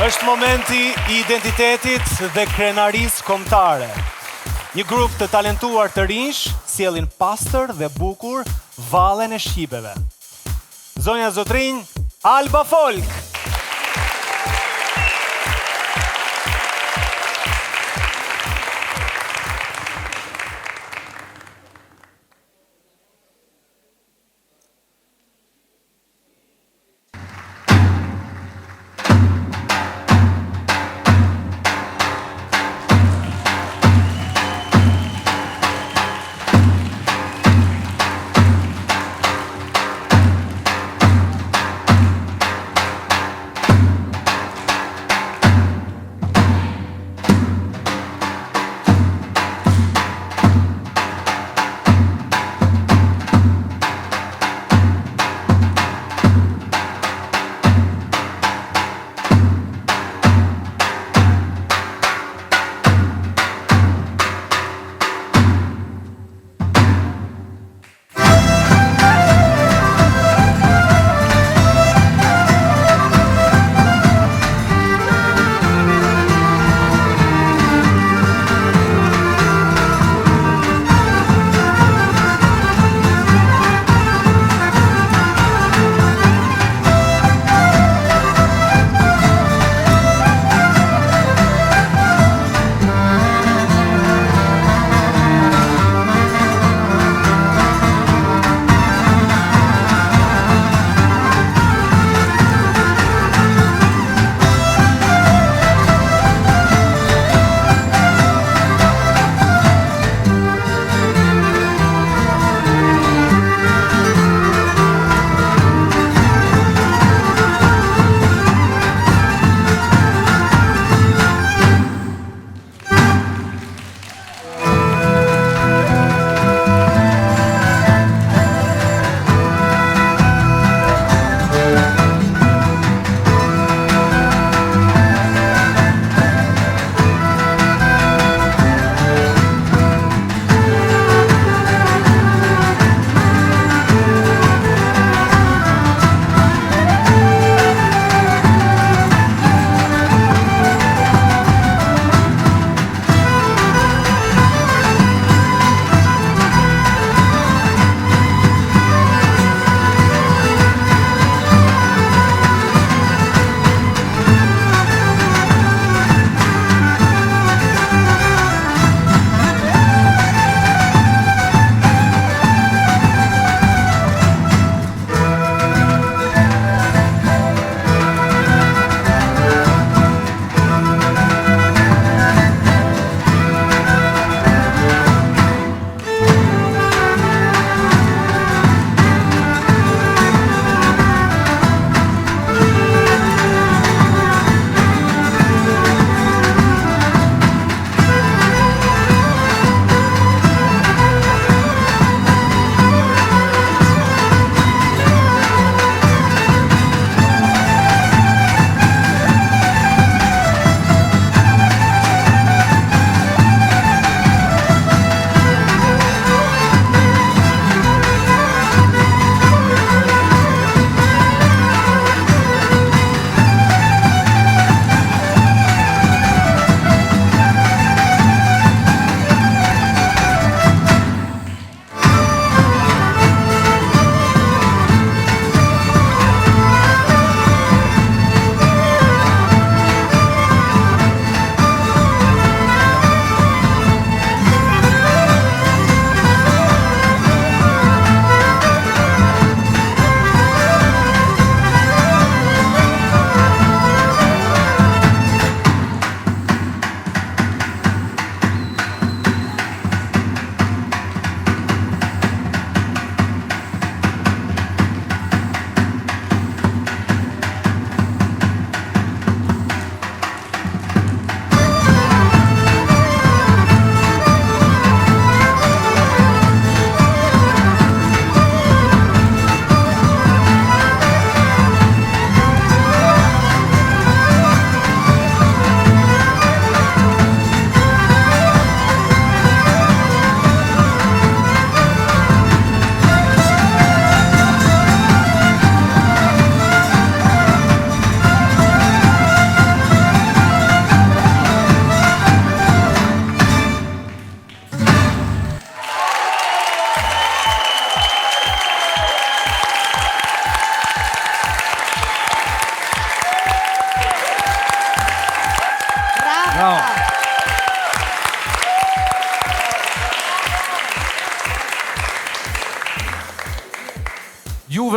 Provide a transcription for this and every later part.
Është momenti I identitetit dhe krenarisë kombëtare. Një grup të talentuar të rinj sjellin pastër dhe bukur vallen e shqipeve. Zonja Zotrinj, Alba Folk.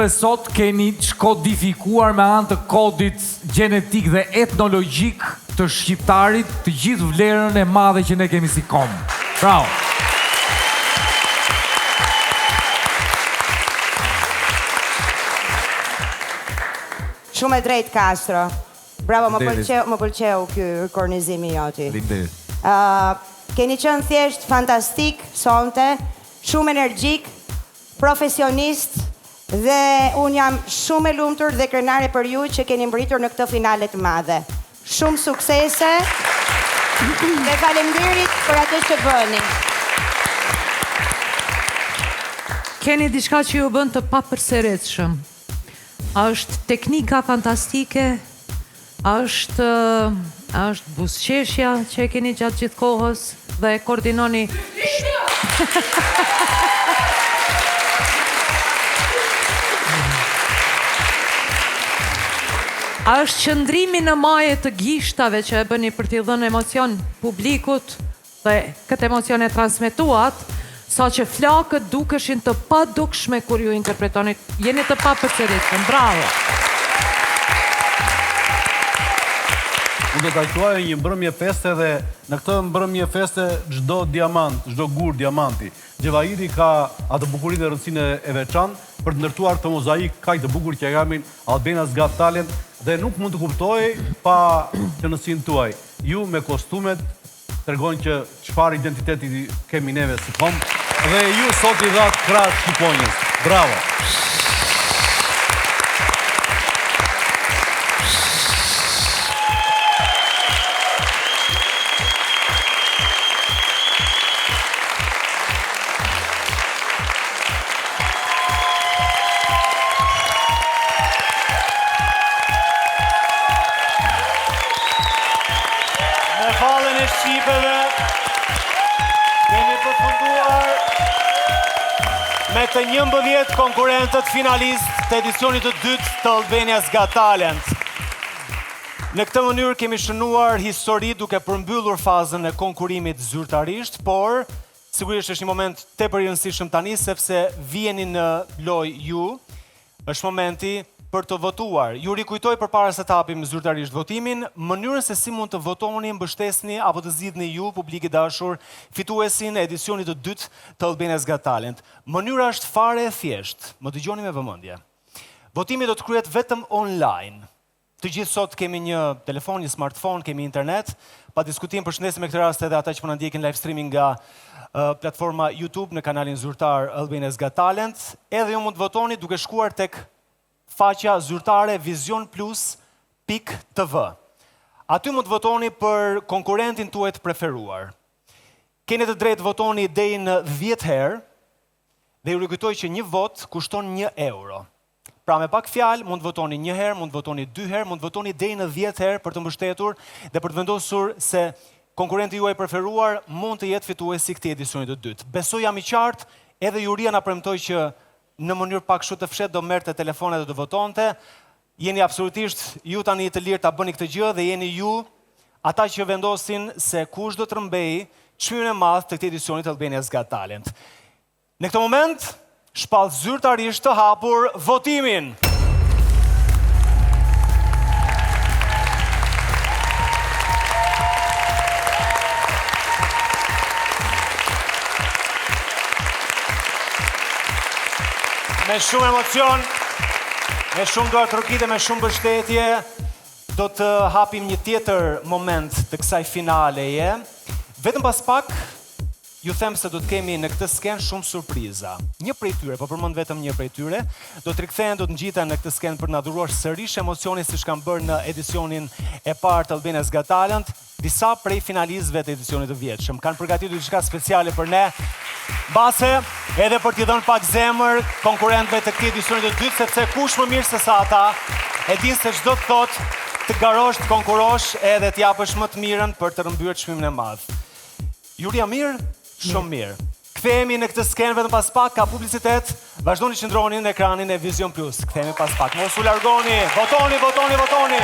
dhe sot keni kodifikuar me anë të kodit gjenetik dhe etnologjik të shqiptarit të gjithë vlerën e madhe që ne kemi si kom. Bravo! Shumë e drejt, Castro. Bravo, më pëlqeu ky kornizimi joti. Keni qenë thjesht fantastik sonte, shumë energjik, profesionist, dhe unë jam shumë e lumtur dhe krenare për ju që keni mbritur në këtë finale të madhe. Shumë suksese dhe faleminderit për atë që bëni. Keni diçka që ju bën të papërshtatshëm. Është teknika fantastike, është buzëqeshja që e keni gjatë gjithë kohës dhe koordinoni. Është qëndrimi në maje të gishtave që e bëni për t'i dhënë emocion publikut dhe këtë emocion e transmetuat, sa që flakët dukeshin të padukshme kur ju interpretonit. Jeni të papërshtatshëm. Bravo! Unë do të quaj një mbrëmje feste dhe në këtë mbrëmje feste çdo diamant, çdo gur diamanti. Gjevahiri ka atë bukurinë dhe rëndësinë e veçantë për të ndërtuar të mozaik kaq të bukur që jamin Albania's Got Talent dhe nuk mund të kuptoj pa qenësinë tuaj. Ju me kostumet tregojnë që çfarë identiteti kemi neve si kom dhe ju sot i dhat krahas shqiponjës. Bravo! Kemi përfunduar me të 11 konkurrentët finalist të edicionit të dytë të Albania's Got Talent. Në këtë mënyrë kemi shënuar histori duke përmbyllur fazën e konkurimit zyrtarisht, por sigurisht është një moment tepër i rëndësishëm tani sepse vijeni në lojë ju. Është momenti për të votuar. Ju rikujtoj përpara se të hapim zyrtarisht votimin, mënyrën se si mund të votoni, mbështesni apo të zgjidhni ju, publik i dashur, fituesin e edicionit të dytë të Albania's Got Talent. Mënyra është fare e thjeshtë. Më dëgjoni me vëmendje. Votimi do të kryhet vetëm online. Të gjithë sot kemi një telefon, një smartphone, kemi internet. Pa diskutim përshëndesim me këtë rast edhe ata që po na ndjekin live streaming nga platforma YouTube në kanalin zyrtar Albania's Got Talent. Edhe ju mund të votoni duke shkuar tek faqja zyrtare visionplus.tv. Aty mund të votoni për konkurentin tuaj të preferuar. Keni të drejtë votoni deri në 10 herë dhe ju rikujtoj që një vot kushton 1 euro. Pra me pak fjalë mund të votoni 1 herë, mund të votoni 2 herë, mund të votoni deri në 10 herë për të mbështetur dhe për të vendosur se konkurrenti juaj preferuar mund të jetë fituesi i këtij edicioni të dytë. Besoj jam i qartë, edhe juria na premtoi që në mënyrë pak kështu të fshehtë do merrte telefonet dhe do votonte. Jeni absolutisht ju tani të lirë ta bëni këtë gjë dhe jeni ju ata që vendosin se kush do të rëmbejë çmimin e madh të këtij edicioni të Albania's Got Talent. Në këtë moment, shpall zyrtarisht të hapur votimin. Me shumë emocion, me shumë duar trokite, me shumë mbështetje, do të hapim një tjetër moment të kësaj finaleje. Vetëm pas pak, ju them se do të kemi në këtë sken shumë surpriza. Një prej tyre, po përmend vetëm një prej tyre, do të rikthehen, do të ngjiten në këtë sken për të na dhuruar sërish emocionin siç kanë bërë në edicionin e parë të Albania's Got Talent. Disa prej finalistëve të edicionit të vjetshëm kanë përgatitur diçka speciale për ne. Base, edhe për t'i dhënë pak zemër konkurrentëve të këtij edicioni të dytë, sepse kush më mirë se sa ata e din se çdo të thotë të garosh, të konkurosh edhe të japësh më të mirën për të rrëmbyer çmimin e madh. Juria mirë, shumë mirë. Kthehemi në këtë sken vetëm pas pak, ka publicitet. Vazhdoni qëndroni në ekranin e Vision Plus. Kthehemi pas pak. Mos u largoni. Votoni, votoni, votoni.